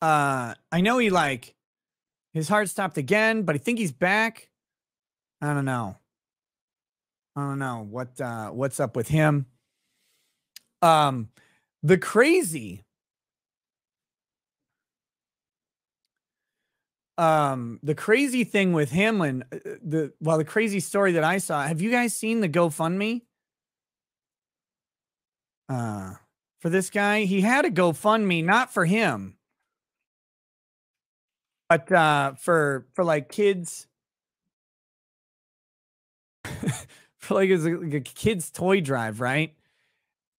I know he like his heart stopped again, but I think he's back. I don't know. I don't know what's up with him. Um, the crazy the crazy thing with Hamlin, the crazy story that I saw. Have you guys seen the GoFundMe? For this guy, he had a GoFundMe not for him, but for like kids, for like, it was like a kids toy drive, right?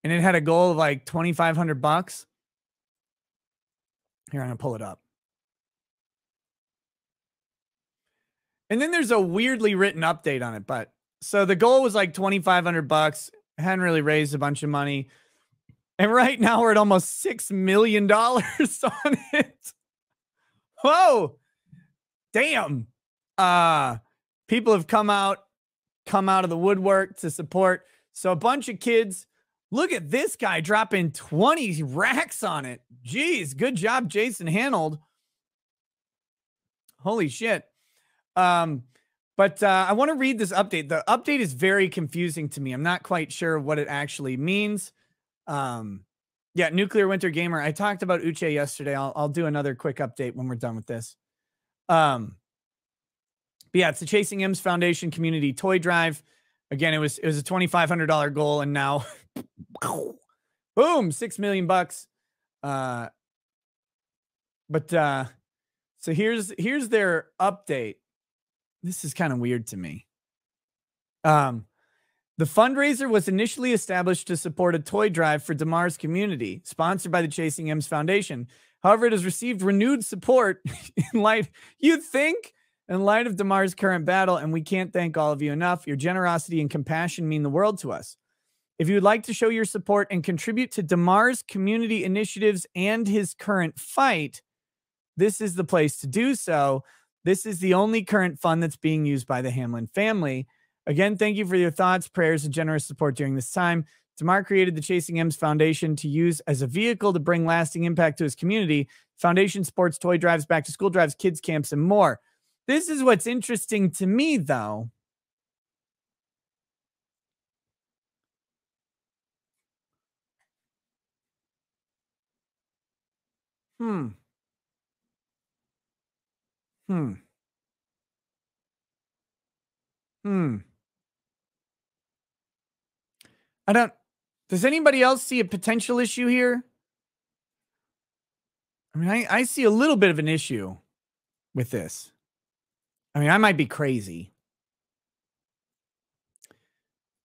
And it had a goal of like $2,500. Here, I'm gonna pull it up. And then there's a weirdly written update on it. But so the goal was like $2,500. Hadn't really raised a bunch of money. And right now we're at almost $6 million on it. Whoa. Damn. People have come out of the woodwork to support. So a bunch of kids. Look at this guy dropping 20 racks on it. Jeez, good job, Jason Hanold. Holy shit. But I want to read this update. The update is very confusing to me. I'm not quite sure what it actually means. Yeah, Nuclear Winter Gamer. I talked about Uche yesterday. I'll do another quick update when we're done with this. But yeah, it's the Chasing M's Foundation Community Toy Drive. Again, it was a $2,500 goal, and now boom, $6 million. So here's their update. This is kind of weird to me. The fundraiser was initially established to support a toy drive for Damar's community, sponsored by the Chasing M's Foundation. However, it has received renewed support in light of Damar's current battle, and we can't thank all of you enough. Your generosity and compassion mean the world to us. If you would like to show your support and contribute to Damar's community initiatives and his current fight, this is the place to do so. This is the only current fund that's being used by the Hamlin family. Again, thank you for your thoughts, prayers, and generous support during this time. Damar created the Chasing M's Foundation to use as a vehicle to bring lasting impact to his community. Foundation supports toy drives, back-to-school drives, kids camps, and more. This is what's interesting to me, though. Hmm. Does anybody else see a potential issue here? I mean, I see a little bit of an issue with this. I mean, I might be crazy.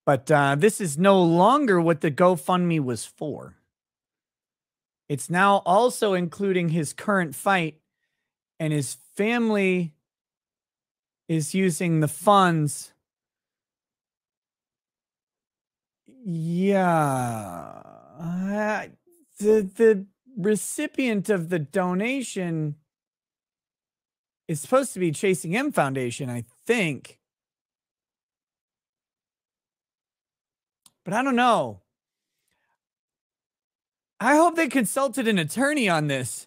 But this is no longer what the GoFundMe was for. It's now also including his current fight, and his family is using the funds. Yeah. The recipient of the donation is supposed to be Chasing M Foundation, I think. But I don't know. I hope they consulted an attorney on this,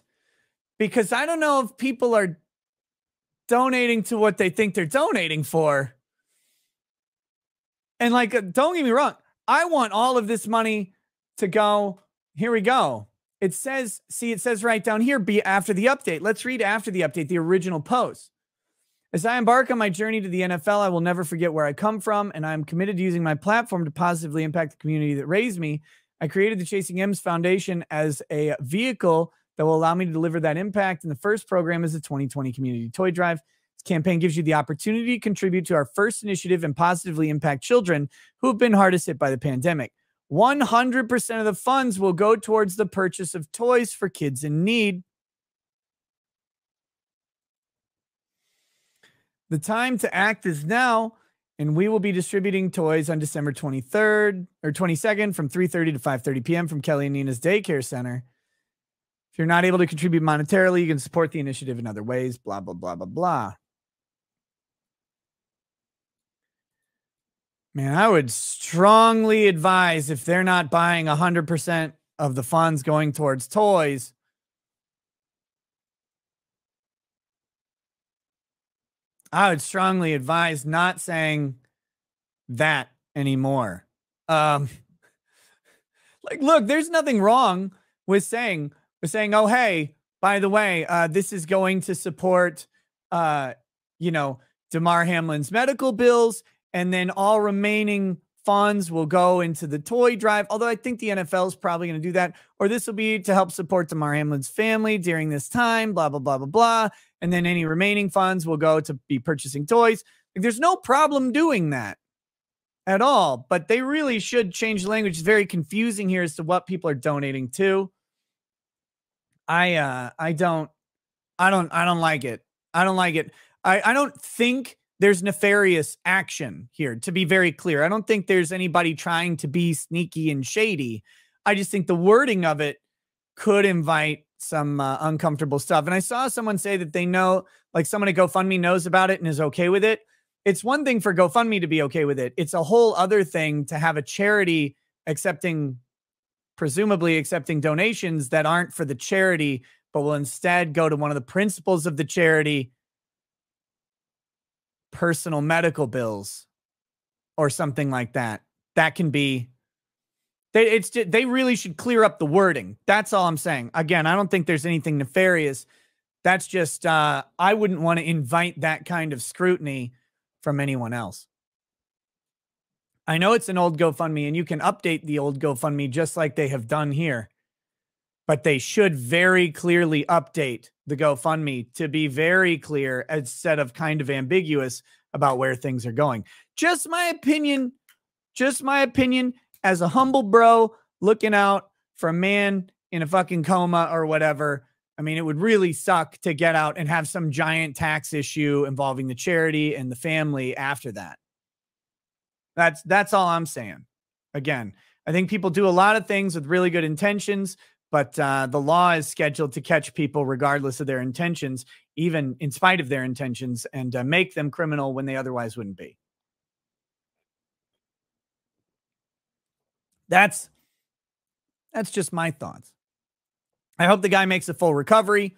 because I don't know if people are donating to what they think they're donating for. And like, don't get me wrong, I want all of this money to go. Here we go. It says right down here, be after the update. Let's read after the update, the original post. As I embark on my journey to the NFL, I will never forget where I come from, and I am committed to using my platform to positively impact the community that raised me. I created the Chasing M's Foundation as a vehicle that will allow me to deliver that impact. And the first program is the 2020 Community Toy Drive. This campaign gives you the opportunity to contribute to our first initiative and positively impact children who have been hardest hit by the pandemic. 100% of the funds will go towards the purchase of toys for kids in need. The time to act is now, and we will be distributing toys on December 23rd or 22nd from 3:30 to 5:30 p.m. from Kelly and Nina's Daycare Center. If you're not able to contribute monetarily, you can support the initiative in other ways, blah, blah, blah, blah, blah. Man, I would strongly advise, if they're not buying 100% of the funds going towards toys, I would strongly advise not saying that anymore. Um, like, look, there's nothing wrong with saying, oh, hey, by the way, this is going to support, uh, you know, Damar Hamlin's medical bills, and then all remaining funds will go into the toy drive. Although I think the NFL is probably going to do that, or this will be to help support Damar Hamlin's family during this time. Blah blah blah blah blah, and then any remaining funds will go to be purchasing toys. Like, there's no problem doing that at all, but they really should change the language. It's very confusing here as to what people are donating to. I don't like it. I don't like it. I don't think there's nefarious action here, to be very clear. I don't think there's anybody trying to be sneaky and shady. I just think the wording of it could invite some uncomfortable stuff. And I saw someone say that they know, like someone at GoFundMe knows about it and is okay with it. It's one thing for GoFundMe to be okay with it. It's a whole other thing to have a charity presumably accepting donations that aren't for the charity, but will instead go to one of the principals of the charity, personal medical bills or something like that. That can be, they really should clear up the wording. That's all I'm saying. Again, I don't think there's anything nefarious. That's just, I wouldn't want to invite that kind of scrutiny from anyone else. I know it's an old GoFundMe and you can update the old GoFundMe just like they have done here, but they should very clearly update the GoFundMe to be very clear instead of kind of ambiguous about where things are going. Just my opinion as a humble bro looking out for a man in a fucking coma or whatever. I mean, it would really suck to get out and have some giant tax issue involving the charity and the family after that. That's all I'm saying. Again, I think people do a lot of things with really good intentions, but the law is scheduled to catch people regardless of their intentions, even in spite of their intentions, and make them criminal when they otherwise wouldn't be. That's just my thoughts. I hope the guy makes a full recovery.